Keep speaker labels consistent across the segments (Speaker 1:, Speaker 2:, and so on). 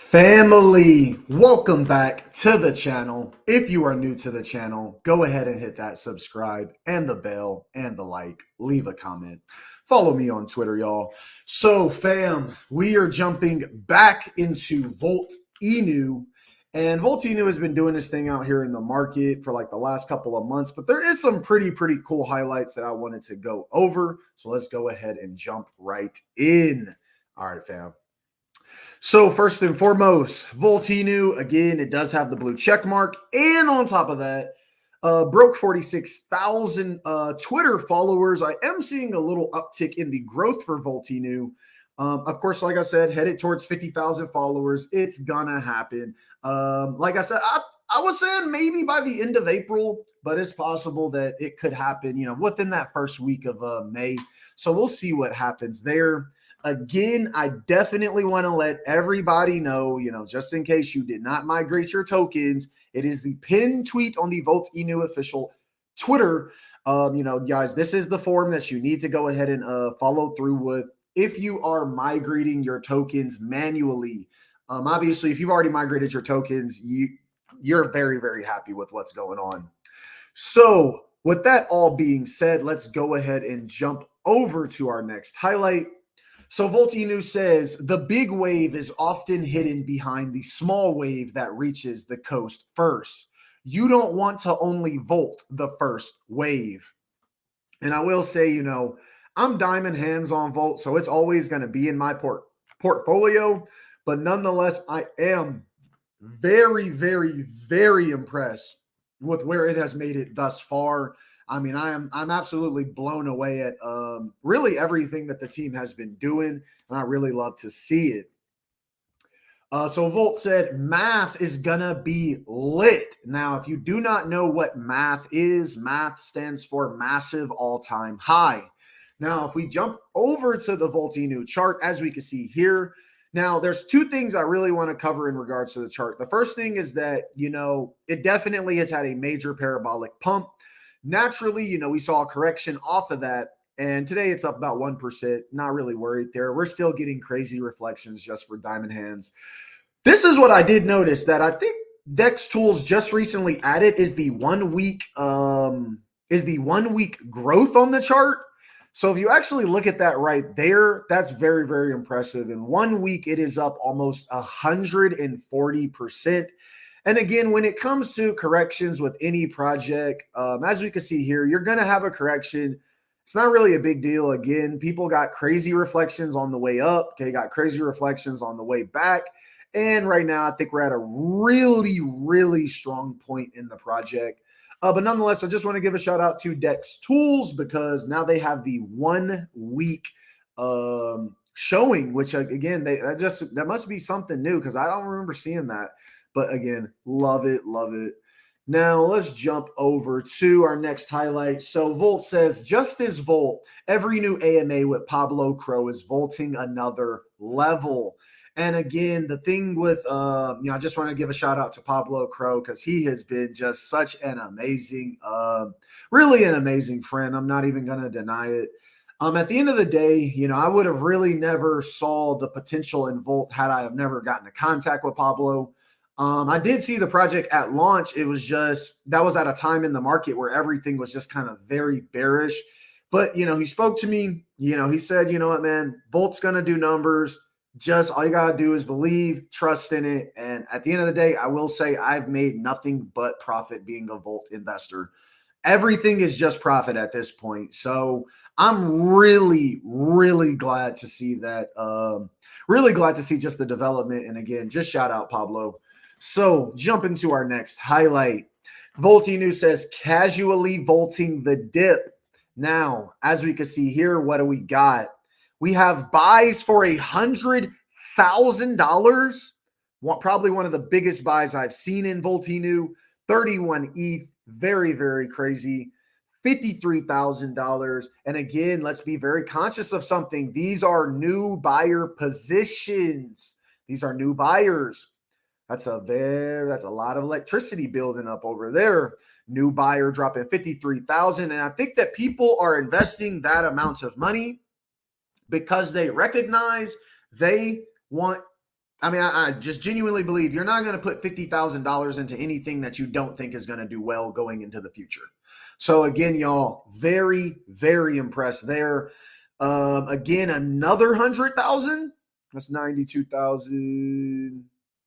Speaker 1: Family, welcome back to the channel. If you are new to the channel, go ahead and hit that subscribe and the bell and the like. Leave a comment. Follow me on Twitter, y'all. So, fam, we are jumping back into Volt Inu. And Volt Inu has been doing this thing out here in the market for like the last couple of months, but there is some pretty cool highlights that I wanted to go over. So let's go ahead and jump right in. All right, fam. So first and foremost, Volt Inu, again, it does have the blue check mark. And on top of that, broke 46,000 Twitter followers. I am seeing a little uptick in the growth for Volt Inu. Of course, like I said, headed towards 50,000 followers. It's gonna happen. Like I said, I was saying maybe by the end of April, but it's possible that it could happen, within that first week of May. So we'll see what happens there. Again, I definitely want to let everybody know, just in case you did not migrate your tokens, it is the pinned tweet on the Volt Inu official Twitter. Guys, this is the form that you need to go ahead and follow through with if you are migrating your tokens manually. Obviously, if you've already migrated your tokens, you're very happy with what's going on. So with that all being said, let's go ahead and jump over to our next highlight. So Volt Inu says, the big wave is often hidden behind the small wave that reaches the coast first. You don't want to only volt the first wave. And I will say, I'm diamond hands on Volt, so it's always going to be in my portfolio. But nonetheless, I am very impressed with where it has made it thus far. I mean, I'm absolutely blown away at really everything that the team has been doing, and I really love to see it. So Volt said, math is gonna be lit. Now, if you do not know what math is, math stands for massive all-time high. Now, if we jump over to the Volt Inu chart, as we can see here, now there's two things I really want to cover in regards to the chart. The first thing is that, it definitely has had a major parabolic pump. Naturally, we saw a correction off of that, and today it's up about 1%. Not really worried there. We're still getting crazy reflections just for diamond hands. This is what I did notice that I think Dex Tools just recently added is the 1 week growth on the chart. So if you actually look at that right there, that's very impressive. In 1 week, it is up almost 140%. And again, when it comes to corrections with any project, as we can see here, you're going to have a correction. It's not really a big deal. Again, people got crazy reflections on the way up. Okay, got crazy reflections on the way back. And right now, I think we're at a really strong point in the project. But nonetheless, I just want to give a shout out to Dex Tools because now they have the 1 week showing, which again, that must be something new because I don't remember seeing that. But again, love it. Now let's jump over to our next highlight. So Volt says, just as Volt, every new AMA with Pablo Crow is volting another level. And again, the thing with, I just want to give a shout out to Pablo Crow because he has been just such an amazing, really an amazing friend. I'm not even going to deny it. At the end of the day, I would have really never saw the potential in Volt had I have never gotten in contact with Pablo. I did see the project at launch. It was just, that was at a time in the market where everything was just kind of very bearish. But, he spoke to me, he said, you know what, man, Volt's going to do numbers. Just all you got to do is believe, trust in it. And at the end of the day, I will say I've made nothing but profit being a Volt investor. Everything is just profit at this point. So I'm really glad to see that. Really glad to see just the development. And again, just shout out Pablo. So jump into our next highlight. Volt Inu says, casually volting the dip. Now, as we can see here, what do we got? We have buys for $100,000. Probably one of the biggest buys I've seen in Volt Inu. 31 ETH, very crazy. $53,000. And again, let's be very conscious of something. These are new buyer positions. These are new buyers. That's a lot of electricity building up over there. New buyer dropping 53,000. And I think that people are investing that amount of money because they recognize they want I mean, I just genuinely believe you're not going to put $50,000 into anything that you don't think is going to do well going into the future. So again, y'all, very, very impressed there. Again, another 100,000. That's 92,000.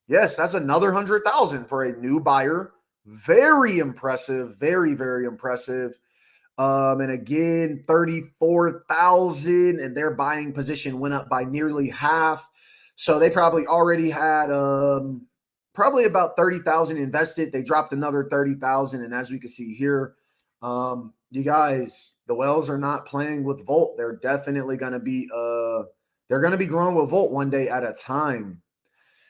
Speaker 1: Yes, that's another 100,000 for a new buyer. Very impressive. Very, very impressive. And again, 34,000, and their buying position went up by nearly half. So they probably already had probably about 30,000 invested. They dropped another 30,000. And as we can see here, you guys, the whales are not playing with Volt. They're definitely going to be growing with Volt one day at a time.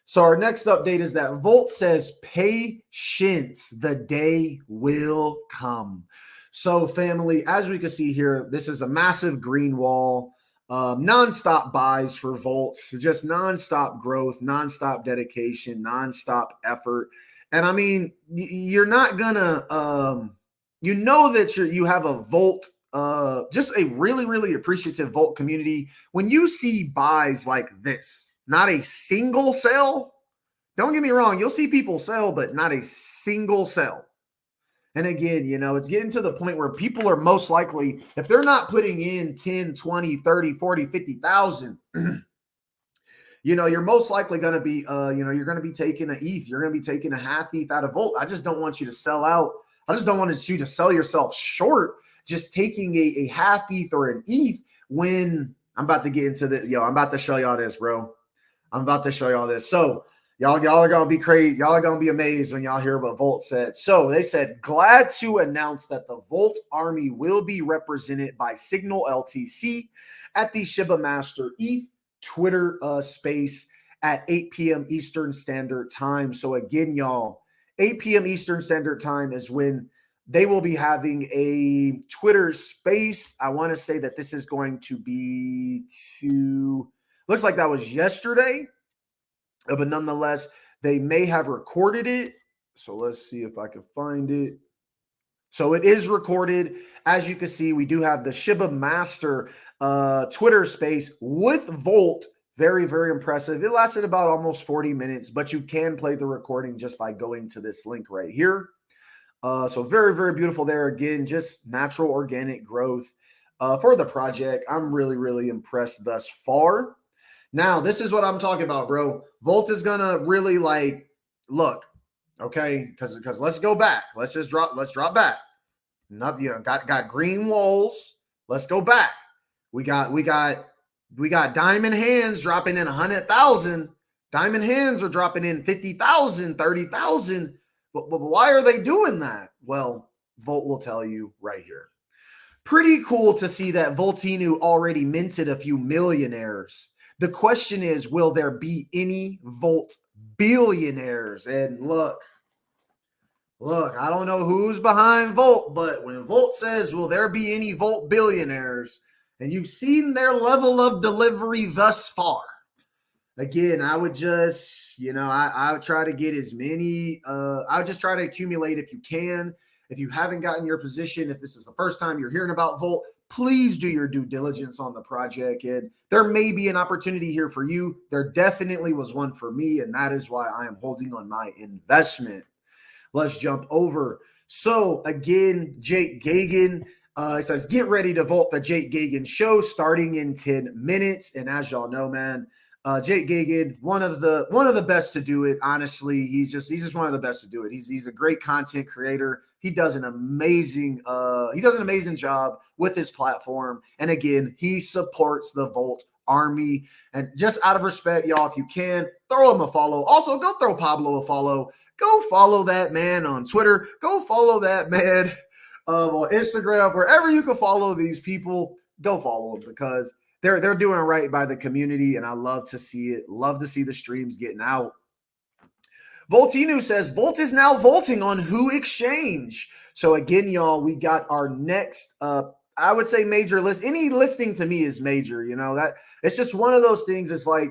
Speaker 1: So our next update is that Volt says patience, the day will come. So family, as we can see here, this is a massive green wall, nonstop buys for Volt, just nonstop growth, nonstop dedication, nonstop effort. And I mean, you're not gonna, you know that you have a Volt, just a really, really appreciative Volt community. When you see buys like this, not a single sell. Don't get me wrong, you'll see people sell, but not a single sell. And again, it's getting to the point where people are most likely, if they're not putting in 10, 20, 30, 40, 50,000, you're most likely going to be, you're going to be taking an ETH. You're going to be taking a half ETH out of Volt. I just don't want you to sell out. I just don't want you to sell yourself short just taking a half ETH or an ETH when I'm about to get into I'm about to show y'all this, bro. I'm about to show y'all this. So y'all are going to be crazy. Y'all are going to be amazed when y'all hear what Volt said. So they said, glad to announce that the Volt Army will be represented by Signal LTC at the Shiba Master ETH Twitter space at 8 p.m. Eastern Standard Time. So again, y'all, 8 p.m. Eastern Standard Time is when they will be having a Twitter space. I want to say that this is going to be looks like that was yesterday, but nonetheless, they may have recorded it. So let's see if I can find it. So it is recorded. As you can see, we do have the Shiba Master Twitter space with Volt. Very, very impressive. It lasted about almost 40 minutes, but you can play the recording just by going to this link right here. So very, very beautiful there. Again, just natural organic growth for the project. I'm really, really impressed thus far. Now, this is what I'm talking about, bro. Volt is going to really look, okay? Because let's go back. Let's drop back. Got green walls. Let's go back. We got diamond hands dropping in 100,000. Diamond hands are dropping in 50,000, 30,000. But why are they doing that? Well, Volt will tell you right here. Pretty cool to see that Voltinu already minted a few millionaires. The question is, will there be any Volt billionaires? And look, I don't know who's behind Volt, but when Volt says, will there be any Volt billionaires? And you've seen their level of delivery thus far. Again, I would just, I would try to get as many, I would just try to accumulate if you can. If you haven't gotten your position, if this is the first time you're hearing about Volt, please do your due diligence on the project. And there may be an opportunity here for you. There definitely was one for me, and that is why I am holding on my investment. Let's jump over. So again, Jake Gagan, it says, get ready to Volt the Jake Gagan show starting in 10 minutes. And as y'all know, man, Jake Gagan, one of the best to do it. Honestly, he's just one of the best to do it. He's a great content creator. He does an amazing job with his platform. And again, he supports the Volt Army. And just out of respect, y'all, if you can, throw him a follow. Also, go throw Pablo a follow. Go follow that man on Twitter. Go follow that man on Instagram. Wherever you can follow these people, go follow them because they're doing right by the community, and I love to see it. Love to see the streams getting out. Voltinu says, Volt is now vaulting on Who Exchange. So again, y'all, we got our next, I would say major list. Any listing to me is major, that it's just one of those things. It's like,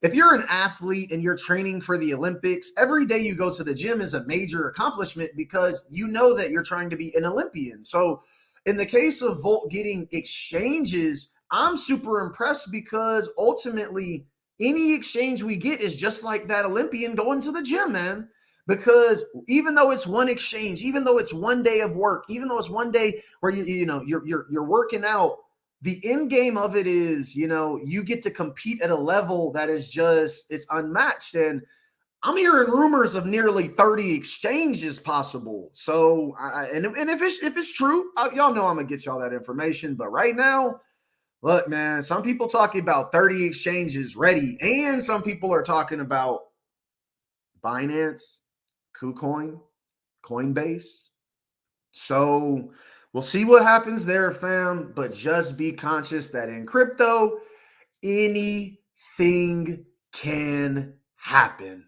Speaker 1: if you're an athlete and you're training for the Olympics, every day you go to the gym is a major accomplishment because you know that you're trying to be an Olympian. So in the case of Volt getting exchanges, I'm super impressed because ultimately any exchange we get is just like that Olympian going to the gym, man. Because even though it's one exchange, even though it's one day of work, even though it's one day where you're working out, the end game of it is, you get to compete at a level that is just, it's unmatched. And I'm hearing rumors of nearly 30 exchanges possible. So, and if it's true, y'all know I'm gonna get y'all that information. But right now, look, man, some people talking about 30 exchanges ready, and some people are talking about Binance, KuCoin, Coinbase. So we'll see what happens there, fam. But just be conscious that in crypto, anything can happen.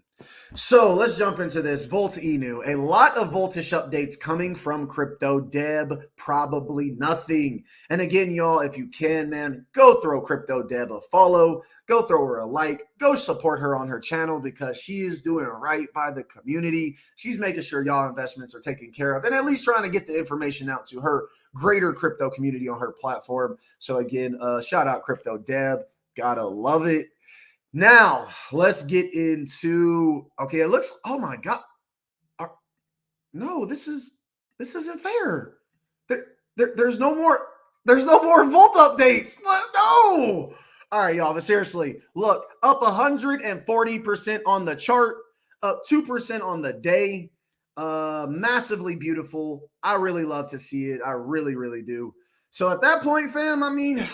Speaker 1: So let's jump into this. Volt Inu. A lot of voltish updates coming from crypto. Deb, probably nothing. And again, y'all, if you can, man, go throw Crypto Deb a follow. Go throw her a like. Go support her on her channel because she is doing right by the community. She's making sure y'all investments are taken care of and at least trying to get the information out to her greater crypto community on her platform. So again, shout out Crypto Deb. Gotta love it. Now, let's get into, okay, it looks, oh my God. No, this isn't fair. There's no more, Volt updates. What? No. All right, y'all, but seriously, look, up 140% on the chart, up 2% on the day. Massively beautiful. I really love to see it. I really, really do. So at that point, fam, I mean,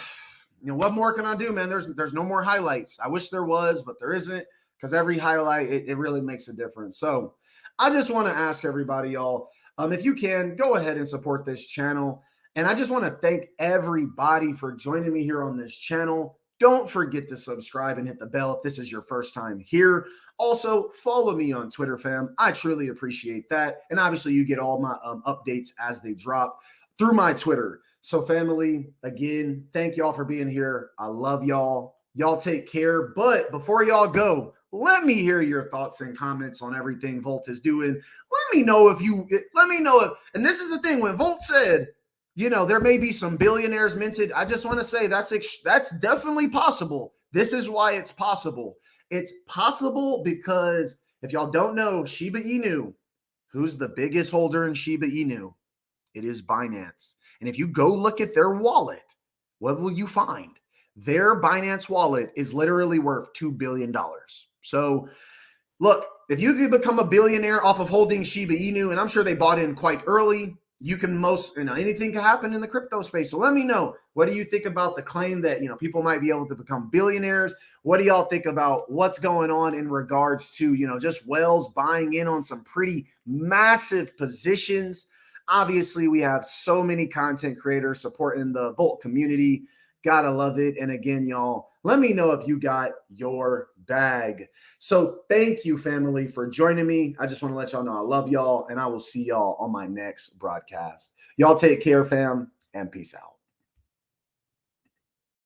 Speaker 1: what more can I do, man? There's no more highlights. I wish there was, but there isn't, because every highlight, it really makes a difference. So I just want to ask everybody, y'all, if you can, go ahead and support this channel. And I just want to thank everybody for joining me here on this channel. Don't forget to subscribe and hit the bell if this is your first time here. Also, follow me on Twitter, fam. I truly appreciate that. And obviously, you get all my updates as they drop through my Twitter. So family, again, thank y'all for being here. I love y'all. Y'all take care. But before y'all go, let me hear your thoughts and comments on everything Volt is doing. Let me know if, and this is the thing, when Volt said, there may be some billionaires minted. I just want to say that's definitely possible. This is why it's possible. It's possible because if y'all don't know Shiba Inu, who's the biggest holder in Shiba Inu? It is Binance. And if you go look at their wallet, what will you find? Their Binance wallet is literally worth $2 billion. So look, if you could become a billionaire off of holding Shiba Inu, and I'm sure they bought in quite early, you can anything can happen in the crypto space. So let me know, what do you think about the claim that, people might be able to become billionaires? What do y'all think about what's going on in regards to, just whales buying in on some pretty massive positions? Obviously, we have so many content creators supporting the Volt community. Gotta love it. And again, y'all, let me know if you got your bag. So thank you, family, for joining me. I just want to let y'all know I love y'all, and I will see y'all on my next broadcast. Y'all take care, fam, and peace out.